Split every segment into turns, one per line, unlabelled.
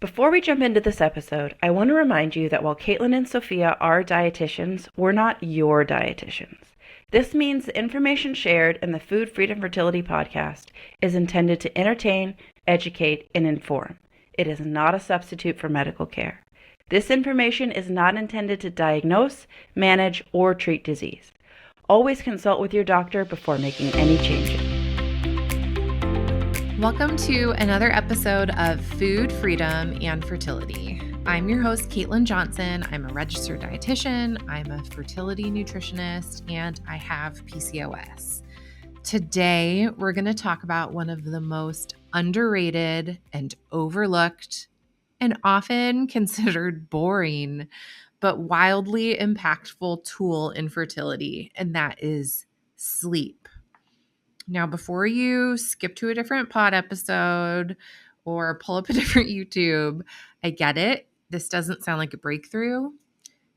Before we jump into this episode, I want to remind you that while Caitlin and Sophia are dietitians, we're not your dietitians. This means the information shared in the Food Freedom Fertility podcast is intended to entertain, educate, and inform. It is not a substitute for medical care. This information is not intended to diagnose, manage, or treat disease. Always consult with your doctor before making any changes.
Welcome to another episode of Food Freedom and Fertility. I'm your host, Caitlin Johnson. I'm a registered dietitian, I'm a fertility nutritionist, and I have PCOS. Today, we're going to talk about one of the most underrated and overlooked and often considered boring, but wildly impactful tool in fertility, and that is sleep. Now, before you skip to a different pod episode or pull up a different YouTube, I get it. This doesn't sound like a breakthrough.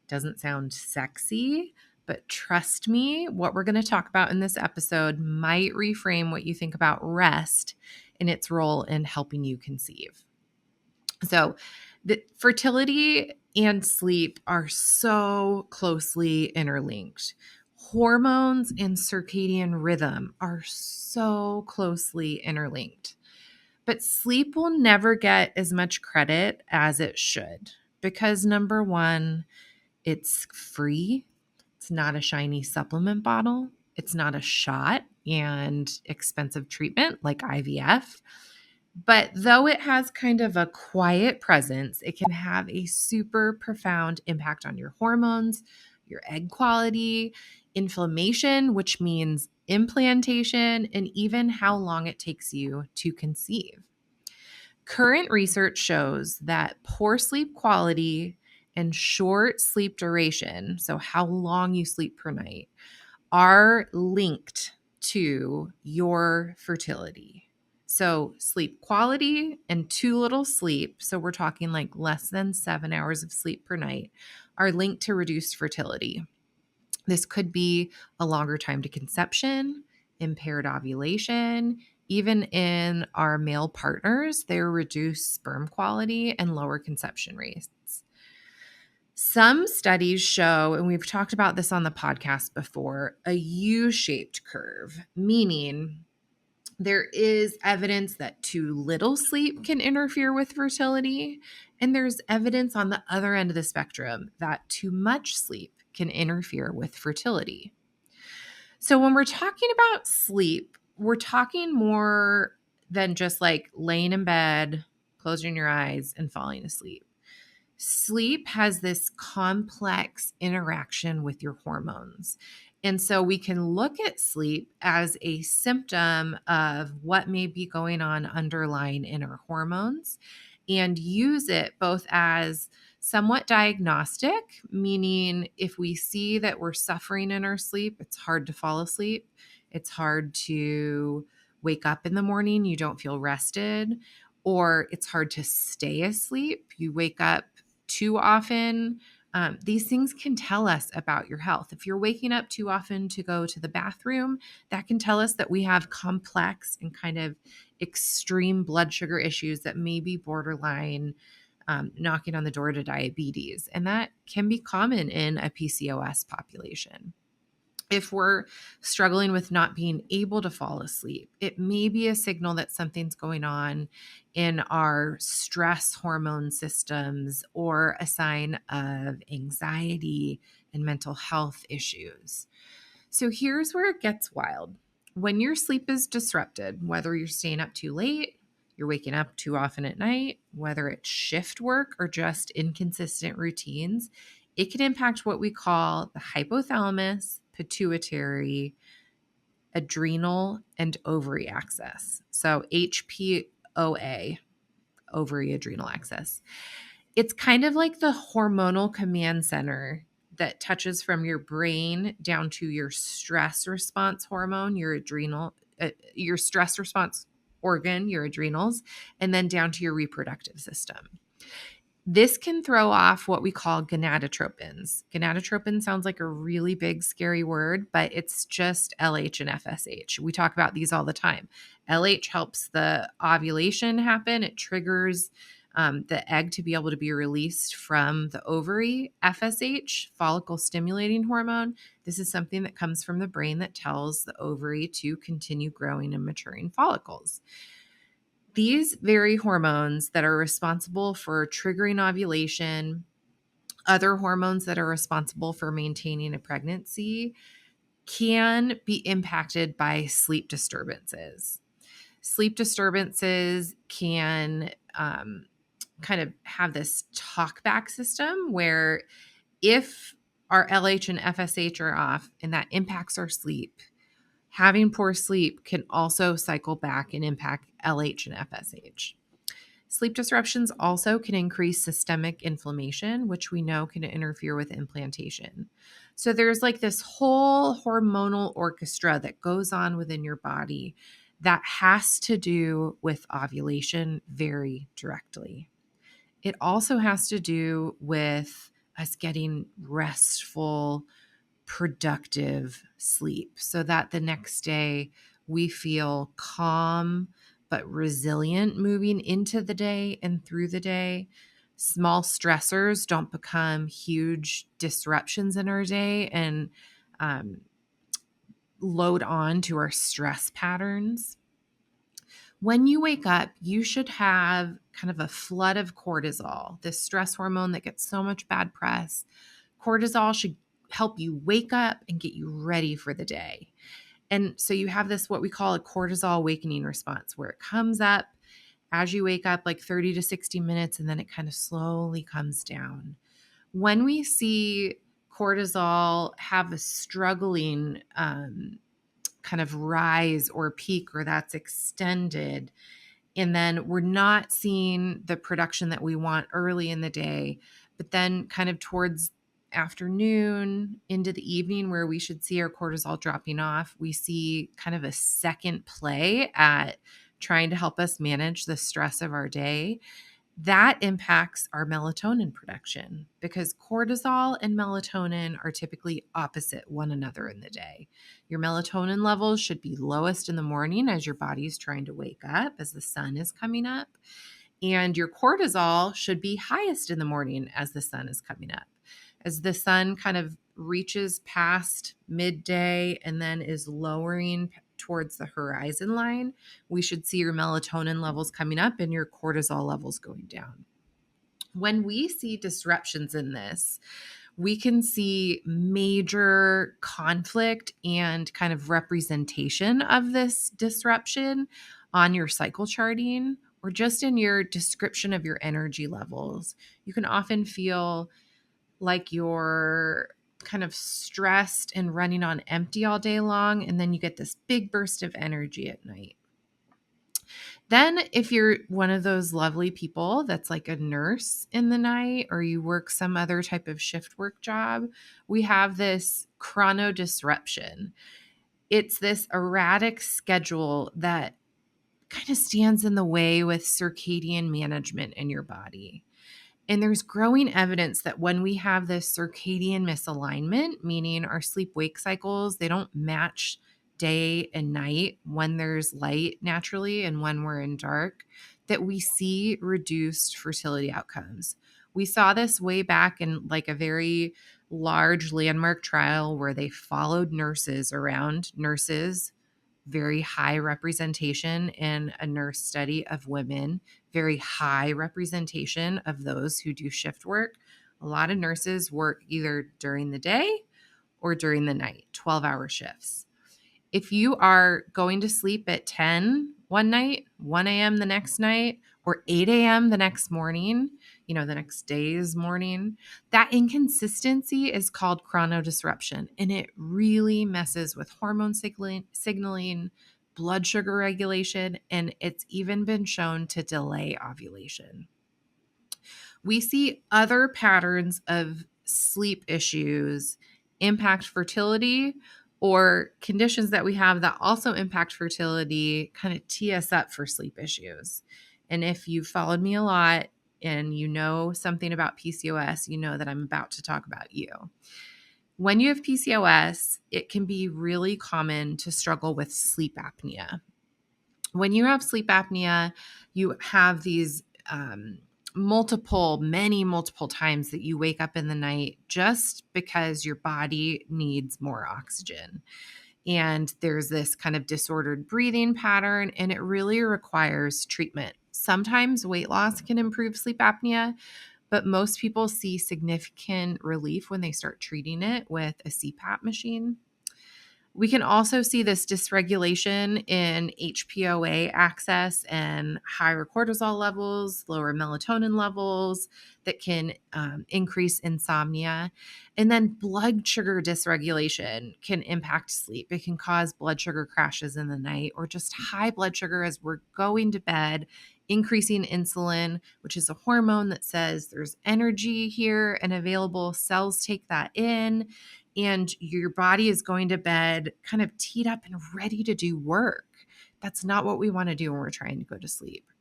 Doesn't sound sexy, but trust me, what we're going to talk about in this episode might reframe what you think about rest and its role in helping you conceive. So, the fertility and sleep are so closely interlinked. Hormones and circadian rhythm are so closely interlinked. But sleep will never get as much credit as it should because, number one, it's free. It's not a shiny supplement bottle. It's not a shot and expensive treatment like IVF. But though it has kind of a quiet presence, it can have a super profound impact on your hormones, your egg quality, inflammation, which means implantation, and even how long it takes you to conceive. Current research shows that poor sleep quality and short sleep duration, so how long you sleep per night, are linked to your fertility. So sleep quality and too little sleep, so we're talking like less than 7 hours of sleep per night, are linked to reduced fertility. This could be a longer time to conception, impaired ovulation, even in our male partners, there reduced sperm quality and lower conception rates. Some studies show, and we've talked about this on the podcast before, a U-shaped curve, meaning there is evidence that too little sleep can interfere with fertility, and there's evidence on the other end of the spectrum that too much sleep can interfere with fertility. So when we're talking about sleep, we're talking more than just like laying in bed, closing your eyes, and falling asleep. Sleep has this complex interaction with your hormones. And so we can look at sleep as a symptom of what may be going on underlying in our hormones and use it both as somewhat diagnostic, meaning if we see that we're suffering in our sleep, it's hard to fall asleep. It's hard to wake up in the morning, you don't feel rested, or it's hard to stay asleep. You wake up too often. These things can tell us about your health. If you're waking up too often to go to the bathroom, that can tell us that we have complex and kind of extreme blood sugar issues that may be borderline knocking on the door to diabetes. And that can be common in a PCOS population. If we're struggling with not being able to fall asleep, it may be a signal that something's going on in our stress hormone systems or a sign of anxiety and mental health issues. So here's where it gets wild. When your sleep is disrupted, whether you're staying up too late, you're waking up too often at night, whether it's shift work or just inconsistent routines, it can impact what we call the hypothalamus, pituitary, adrenal, and ovary axis. So HPOA, ovary adrenal axis. It's kind of like the hormonal command center that touches from your brain down to your stress response hormone, your stress response organ, your adrenals, and then down to your reproductive system. This can throw off what we call gonadotropins. Gonadotropin sounds like a really big, scary word, but it's just LH and FSH. We talk about these all the time. LH helps the ovulation happen. It triggers the egg to be able to be released from the ovary. FSH, follicle stimulating hormone, this is something that comes from the brain that tells the ovary to continue growing and maturing follicles. These very hormones that are responsible for triggering ovulation, other hormones that are responsible for maintaining a pregnancy, can be impacted by sleep disturbances. Sleep disturbances can kind of have this talkback system where if our LH and FSH are off and that impacts our sleep, having poor sleep can also cycle back and impact LH and FSH. Sleep disruptions also can increase systemic inflammation, which we know can interfere with implantation. So there's like this whole hormonal orchestra that goes on within your body that has to do with ovulation very directly. It also has to do with us getting restful, productive sleep so that the next day we feel calm but resilient moving into the day and through the day. Small stressors don't become huge disruptions in our day and load on to our stress patterns. When you wake up, you should have kind of a flood of cortisol, this stress hormone that gets so much bad press. Cortisol should help you wake up and get you ready for the day. And so you have this, what we call a cortisol awakening response, where it comes up as you wake up, like 30 to 60 minutes, and then it kind of slowly comes down. When we see cortisol have a struggling kind of rise or peak, or that's extended, and then we're not seeing the production that we want early in the day, but then kind of towards afternoon into the evening where we should see our cortisol dropping off, we see kind of a second play at trying to help us manage the stress of our day. That impacts our melatonin production because cortisol and melatonin are typically opposite one another in the day. Your melatonin levels should be lowest in the morning as your body's trying to wake up, as the sun is coming up. And your cortisol should be highest in the morning as the sun is coming up. As the sun kind of reaches past midday and then is lowering towards the horizon line, we should see your melatonin levels coming up and your cortisol levels going down. When we see disruptions in this, we can see major conflict and kind of representation of this disruption on your cycle charting or just in your description of your energy levels. You can often feel like you're kind of stressed and running on empty all day long, and then you get this big burst of energy at night. Then if you're one of those lovely people that's like a nurse in the night, or you work some other type of shift work job, we have this chronodisruption. It's this erratic schedule that kind of stands in the way with circadian management in your body. And there's growing evidence that when we have this circadian misalignment, meaning our sleep-wake cycles, they don't match day and night when there's light naturally and when we're in dark, that we see reduced fertility outcomes. We saw this way back in like a very large landmark trial where they followed nurses around, very high representation in a nurse study of women, very high representation of those who do shift work. A lot of nurses work either during the day or during the night, 12-hour shifts. If you are going to sleep at 10 one night, 1 a.m. the next night, or 8 a.m. the next morning, the next day's morning, that inconsistency is called chronodisruption. And it really messes with hormone signaling, blood sugar regulation, and it's even been shown to delay ovulation. We see other patterns of sleep issues impact fertility, or conditions that we have that also impact fertility kind of tee us up for sleep issues. And if you've followed me a lot and you know something about PCOS, you know that I'm about to talk about you. When you have PCOS, it can be really common to struggle with sleep apnea. When you have sleep apnea, you have these multiple times that you wake up in the night just because your body needs more oxygen. And there's this kind of disordered breathing pattern, and it really requires treatment. Sometimes weight loss can improve sleep apnea, but most people see significant relief when they start treating it with a CPAP machine. We can also see this dysregulation in HPOA access and higher cortisol levels, lower melatonin levels that can increase insomnia. And then blood sugar dysregulation can impact sleep. It can cause blood sugar crashes in the night or just high blood sugar as we're going to bed, increasing insulin, which is a hormone that says there's energy here and available. Cells take that in, and your body is going to bed kind of teed up and ready to do work. That's not what we want to do when we're trying to go to sleep.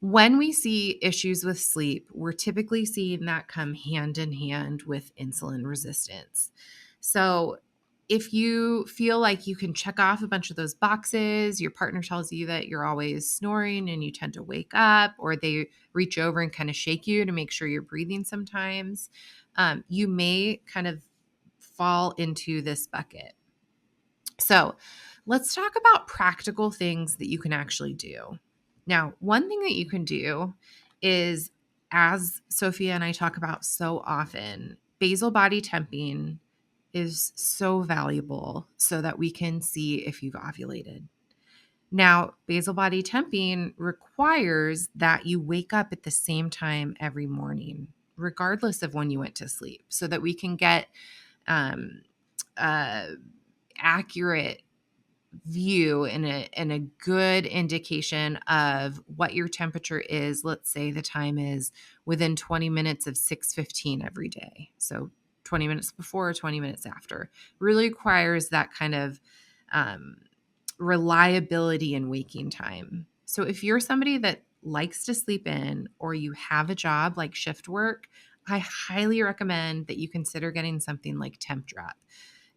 When we see issues with sleep, we're typically seeing that come hand in hand with insulin resistance. So if you feel like you can check off a bunch of those boxes, your partner tells you that you're always snoring and you tend to wake up, or they reach over and kind of shake you to make sure you're breathing sometimes, you may kind of fall into this bucket. So let's talk about practical things that you can actually do. Now, one thing that you can do is, as Sophia and I talk about so often, basal body temping is so valuable so that we can see if you've ovulated. Now, basal body temping requires that you wake up at the same time every morning, regardless of when you went to sleep, so that we can get accurate view and a good indication of what your temperature is. Let's say the time is within 20 minutes of 6:15 every day. So 20 minutes before, 20 minutes after. Really requires that kind of reliability in waking time. So if you're somebody that likes to sleep in, or you have a job like shift work, I highly recommend that you consider getting something like Tempdrop.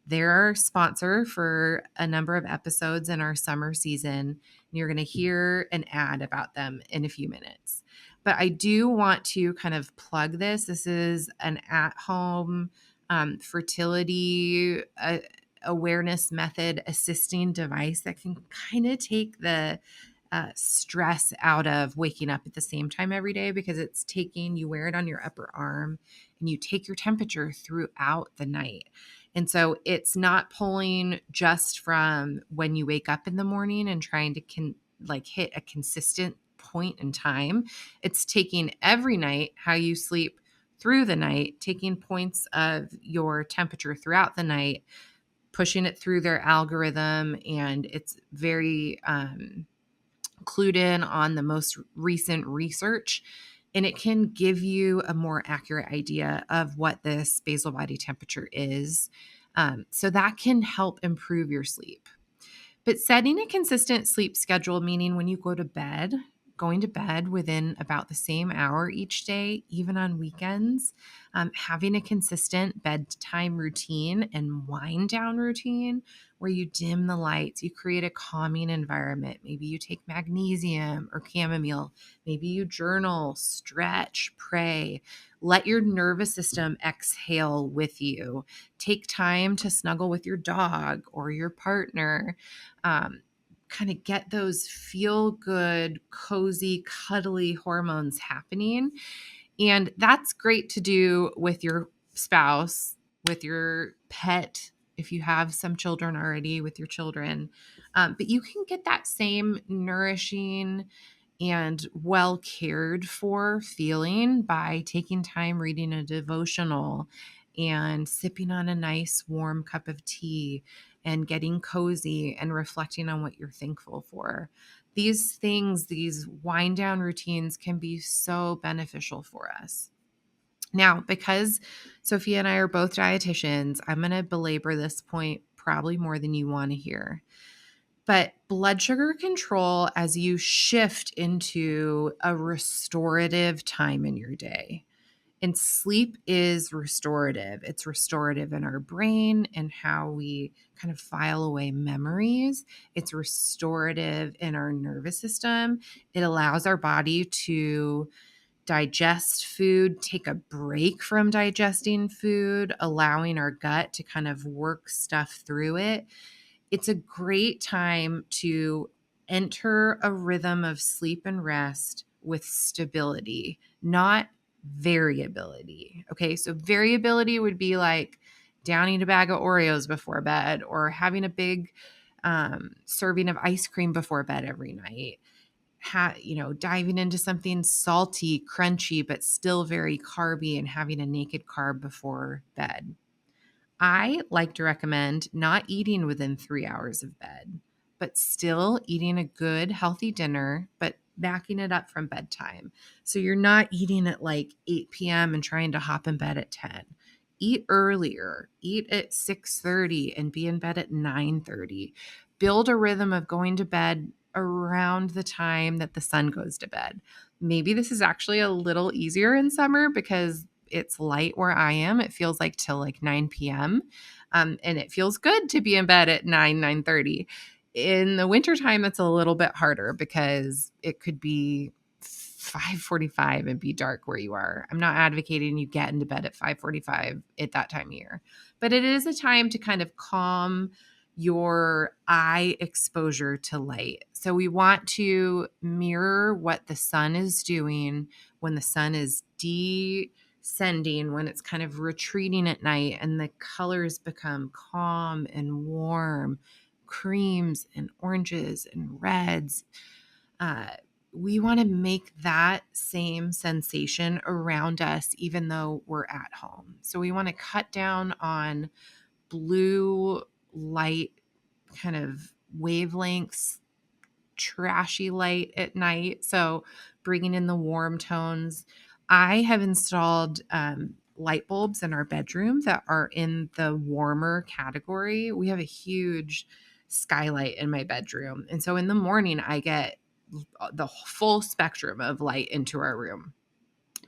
They're our sponsor for a number of episodes in our summer season. And you're going to hear an ad about them in a few minutes. But I do want to kind of plug this. This is an at-home fertility awareness method assisting device that can kind of take the stress out of waking up at the same time every day, because you wear it on your upper arm and you take your temperature throughout the night. And so it's not pulling just from when you wake up in the morning and trying to hit a consistent point in time. It's taking every night how you sleep through the night, taking points of your temperature throughout the night, pushing it through their algorithm, and it's very clued in on the most recent research, and it can give you a more accurate idea of what this basal body temperature is. So that can help improve your sleep. But setting a consistent sleep schedule, meaning when you go to bed, going to bed within about the same hour each day, even on weekends, having a consistent bedtime routine and wind down routine where you dim the lights, you create a calming environment. Maybe you take magnesium or chamomile. Maybe you journal, stretch, pray. Let your nervous system exhale with you. Take time to snuggle with your dog or your partner. Kind of get those feel good, cozy, cuddly hormones happening. And that's great to do with your spouse, with your pet, if you have some children already, with your children. But you can get that same nourishing and well cared for feeling by taking time reading a devotional and sipping on a nice warm cup of tea and getting cozy and reflecting on what you're thankful for. These things, these wind down routines can be so beneficial for us. Now, because Sophia and I are both dietitians, I'm going to belabor this point probably more than you want to hear. But blood sugar control, as you shift into a restorative time in your day, And sleep is restorative. It's restorative in our brain and how we kind of file away memories. It's restorative in our nervous system. It allows our body to digest food, take a break from digesting food, allowing our gut to kind of work stuff through it. It's a great time to enter a rhythm of sleep and rest with stability, not variability. Okay, so variability would be like downing a bag of Oreos before bed or having a big serving of ice cream before bed every night. Diving into something salty, crunchy, but still very carby and having a naked carb before bed. I like to recommend not eating within 3 hours of bed, but still eating a good, healthy dinner, but backing it up from bedtime. So you're not eating at like 8 p.m. and trying to hop in bed at 10. Eat earlier, eat at 6:30 and be in bed at 9:30. Build a rhythm of going to bed around the time that the sun goes to bed. Maybe this is actually a little easier in summer because it's light where I am. It feels like till like 9 p.m. And it feels good to be in bed at 9:30. In the wintertime, it's a little bit harder because it could be 5:45 and be dark where you are. I'm not advocating you get into bed at 5:45 at that time of year, but it is a time to kind of calm your eye exposure to light. So we want to mirror what the sun is doing when the sun is descending, when it's kind of retreating at night and the colors become calm and warm, creams and oranges and reds. We want to make that same sensation around us, even though we're at home. So we want to cut down on blue light kind of wavelengths, trashy light at night. So bringing in the warm tones. I have installed light bulbs in our bedroom that are in the warmer category. We have a huge skylight in my bedroom. And so in the morning, I get the full spectrum of light into our room.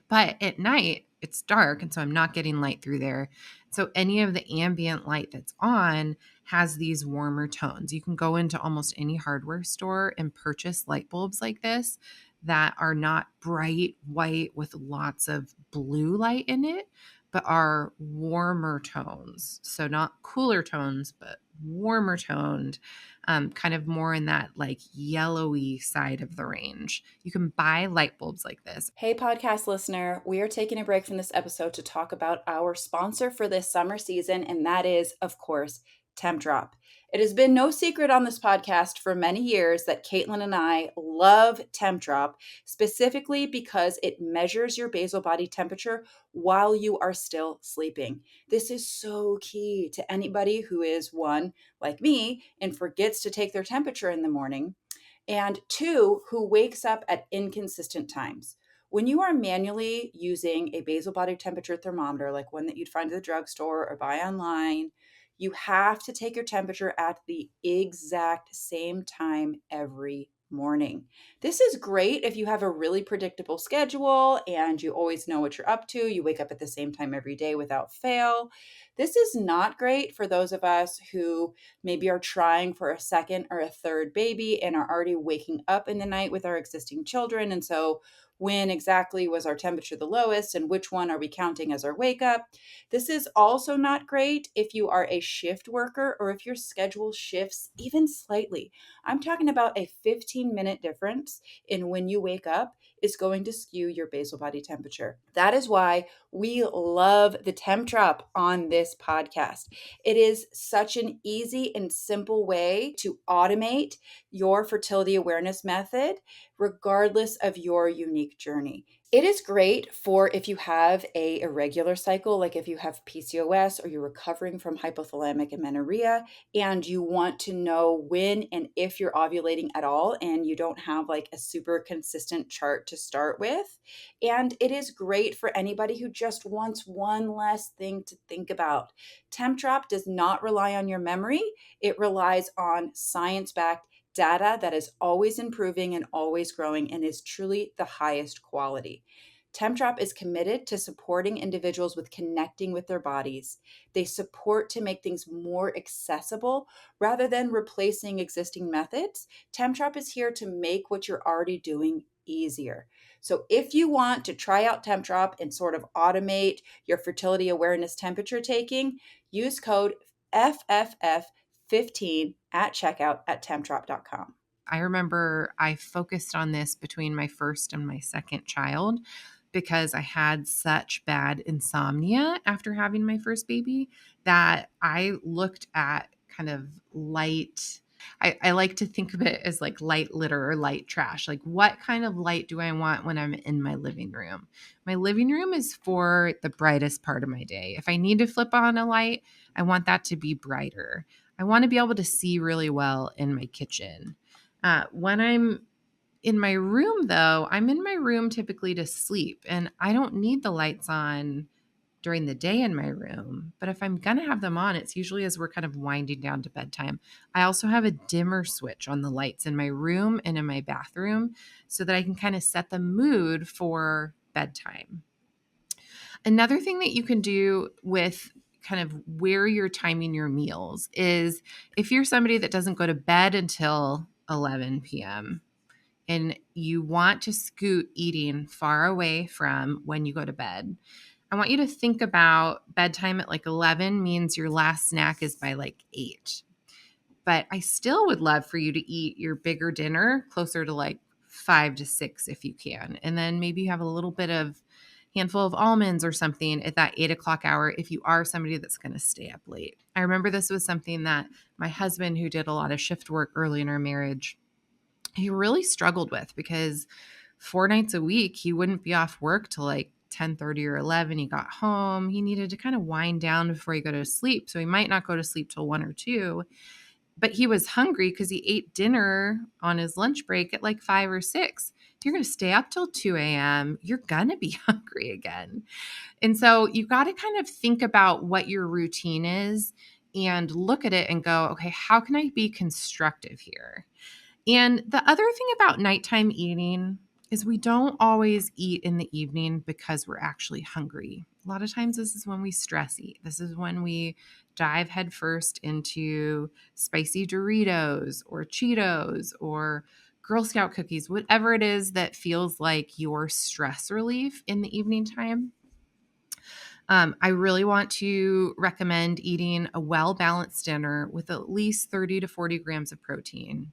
But at night, it's dark, and so I'm not getting light through there. So any of the ambient light that's on has these warmer tones. You can go into almost any hardware store and purchase light bulbs like this that are not bright white with lots of blue light in it, but are warmer tones. So not cooler tones, but warmer toned, kind of more in that like yellowy side of the range. You can buy light bulbs like this.
Hey, podcast listener, we are taking a break from this episode to talk about our sponsor for this summer season, and that is, of course, Tempdrop. It has been no secret on this podcast for many years that Caitlin and I love Tempdrop, specifically because it measures your basal body temperature while you are still sleeping. This is so key to anybody who is, one, like me, and forgets to take their temperature in the morning, and two, who wakes up at inconsistent times. When you are manually using a basal body temperature thermometer, like one that you'd find at the drugstore or buy online, you have to take your temperature at the exact same time every morning. This is great if you have a really predictable schedule and you always know what you're up to. You wake up at the same time every day without fail. This is not great for those of us who maybe are trying for a second or a third baby and are already waking up in the night with our existing children. And so, when exactly was our temperature the lowest and which one are we counting as our wake up? This is also not great if you are a shift worker or if your schedule shifts even slightly. I'm talking about a 15-minute difference in when you wake up is going to skew your basal body temperature. That is why we love the Tempdrop on this podcast. It is such an easy and simple way to automate your fertility awareness method, regardless of your unique journey. It is great for if you have a irregular cycle, like if you have PCOS or you're recovering from hypothalamic amenorrhea and you want to know when and if you're ovulating at all and you don't have like a super consistent chart to start with. And it is great for anybody who just wants one less thing to think about. Tempdrop does not rely on your memory. It relies on science-backed data that is always improving and always growing and is truly the highest quality. Tempdrop is committed to supporting individuals with connecting with their bodies. They support to make things more accessible rather than replacing existing methods. Tempdrop is here to make what you're already doing easier. So if you want to try out Tempdrop and sort of automate your fertility awareness temperature taking, use code FFF15 at checkout at tempdrop.com.
I remember I focused on this between my first and my second child because I had such bad insomnia after having my first baby that I looked at kind of light. I like to think of it as like light litter or light trash. Like, what kind of light do I want when I'm in my living room? My living room is for the brightest part of my day. If I need to flip on a light, I want that to be brighter. I want to be able to see really well in my kitchen. When I'm in my room, though, I'm in my room typically to sleep, and I don't need the lights on during the day in my room. But if I'm going to have them on, it's usually as we're kind of winding down to bedtime. I also have a dimmer switch on the lights in my room and in my bathroom so that I can kind of set the mood for bedtime. Another thing that you can do with kind of where you're timing your meals is if you're somebody that doesn't go to bed until 11 p.m. and you want to scoot eating far away from when you go to bed, I want you to think about bedtime at like 11 means your last snack is by like 8. But I still would love for you to eat your bigger dinner closer to like 5 to 6 if you can. And then maybe you have a little bit of handful of almonds or something at that 8 o'clock hour if you are somebody that's going to stay up late. I remember this was something that my husband, who did a lot of shift work early in our marriage, he really struggled with because 4 nights a week, he wouldn't be off work till like 10:30 or 11. He got home. He needed to kind of wind down before he go to sleep. So he might not go to sleep till 1 or 2. But he was hungry because he ate dinner on his lunch break at like 5 or 6. If you're going to stay up till 2 a.m., you're going to be hungry again. And so you got to kind of think about what your routine is and look at it and go, okay, how can I be constructive here? And the other thing about nighttime eating is we don't always eat in the evening because we're actually hungry. A lot of times this is when we stress eat. This is when we dive headfirst into spicy Doritos or Cheetos or Girl Scout cookies, whatever it is that feels like your stress relief in the evening time. I really want to recommend eating a well-balanced dinner with at least 30 to 40 grams of protein.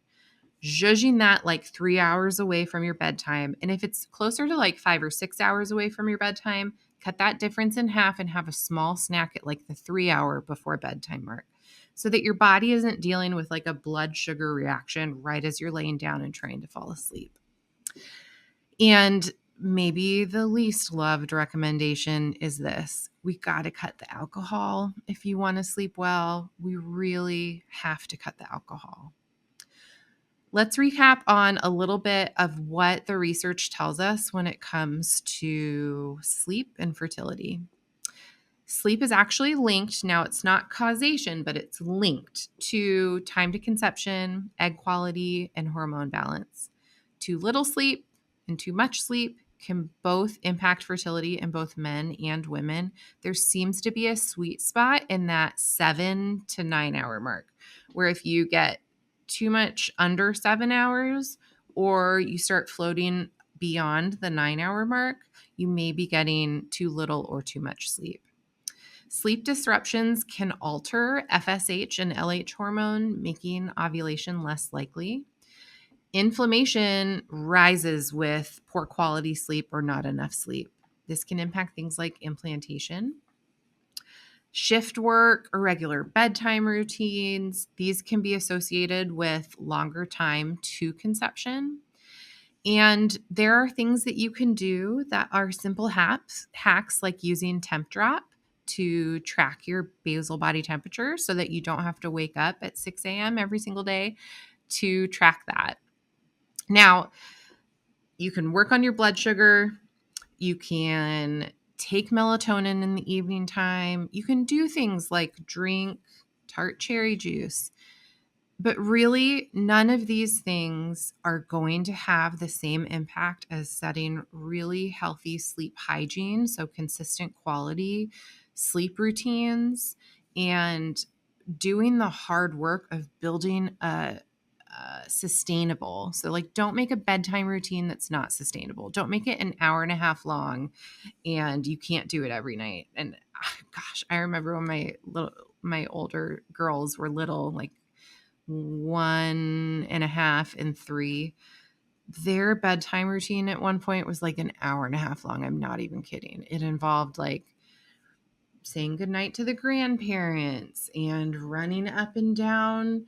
Zhuzhing that like 3 hours away from your bedtime. And if it's closer to like 5 or 6 hours away from your bedtime, cut that difference in half and have a small snack at like the 3 hour before bedtime mark so that your body isn't dealing with like a blood sugar reaction right as you're laying down and trying to fall asleep. And maybe the least loved recommendation is this. We got to cut the alcohol. If you want to sleep well, we really have to cut the alcohol. Let's recap on a little bit of what the research tells us when it comes to sleep and fertility. Sleep is actually linked. Now, it's not causation, but it's linked to time to conception, egg quality, and hormone balance. Too little sleep and too much sleep can both impact fertility in both men and women. There seems to be a sweet spot in that 7 to 9 hour mark, where if you get too much under 7 hours or you start floating beyond the 9 hour mark, you may be getting too little or too much sleep. Sleep disruptions can alter FSH and LH hormone, making ovulation less likely. Inflammation rises with poor quality sleep or not enough sleep. This can impact things like implantation. Shift work, irregular bedtime routines, these can be associated with longer time to conception. And there are things that you can do that are simple hacks like using Tempdrop to track your basal body temperature so that you don't have to wake up at 6 a.m. every single day to track that. Now, you can work on your blood sugar. You can take melatonin in the evening time. You can do things like drink tart cherry juice. But really, none of these things are going to have the same impact as setting really healthy sleep hygiene, so consistent quality sleep routines, and doing the hard work of building a sustainable. So, like, don't make a bedtime routine that's not sustainable. Don't make it an hour and a half long and you can't do it every night. And gosh, I remember when my older girls were little, like 1.5 and 3, their bedtime routine at one point was like an hour and a half long. I'm not even kidding. It involved like saying goodnight to the grandparents and running up and down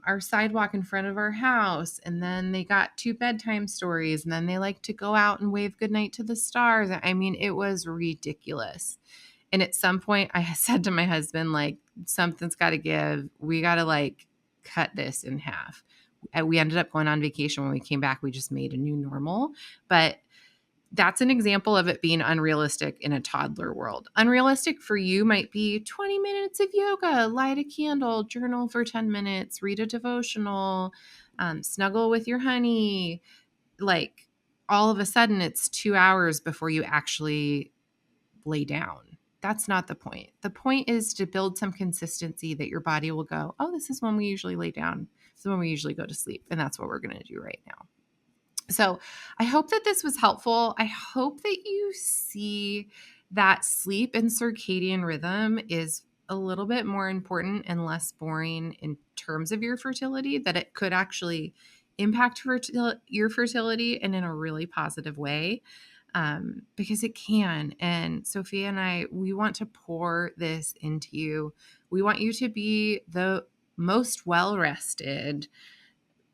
our sidewalk in front of our house. And then they got 2 bedtime stories, and then they like to go out and wave goodnight to the stars. I mean, it was ridiculous. And at some point I said to my husband, like, something's got to give. We got to like cut this in half. And we ended up going on vacation. When we came back, we just made a new normal. But that's an example of it being unrealistic in a toddler world. Unrealistic for you might be 20 minutes of yoga, light a candle, journal for 10 minutes, read a devotional, snuggle with your honey. Like, all of a sudden it's 2 hours before you actually lay down. That's not the point. The point is to build some consistency that your body will go, oh, this is when we usually lay down. This is when we usually go to sleep. And that's what we're going to do right now. So I hope that this was helpful. I hope that you see that sleep and circadian rhythm is a little bit more important and less boring in terms of your fertility, that it could actually impact your fertility and in a really positive way, because it can. And Sophia and I, we want to pour this into you. We want you to be the most well-rested,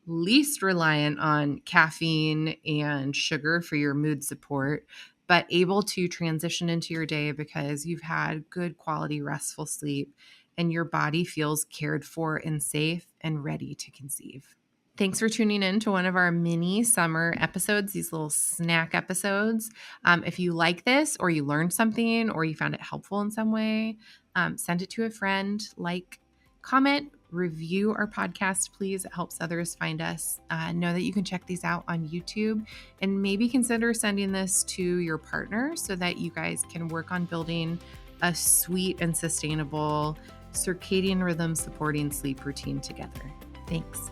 least reliant on caffeine and sugar for your mood support, but able to transition into your day because you've had good quality, restful sleep and your body feels cared for and safe and ready to conceive. Thanks for tuning in to one of our mini summer episodes, these little snack episodes. If you like this, or you learned something, or you found it helpful in some way, send it to a friend, comment, review our podcast, please. It helps others find us. Know that you can check these out on YouTube, and maybe consider sending this to your partner so that you guys can work on building a sweet and sustainable circadian rhythm supporting sleep routine together. Thanks.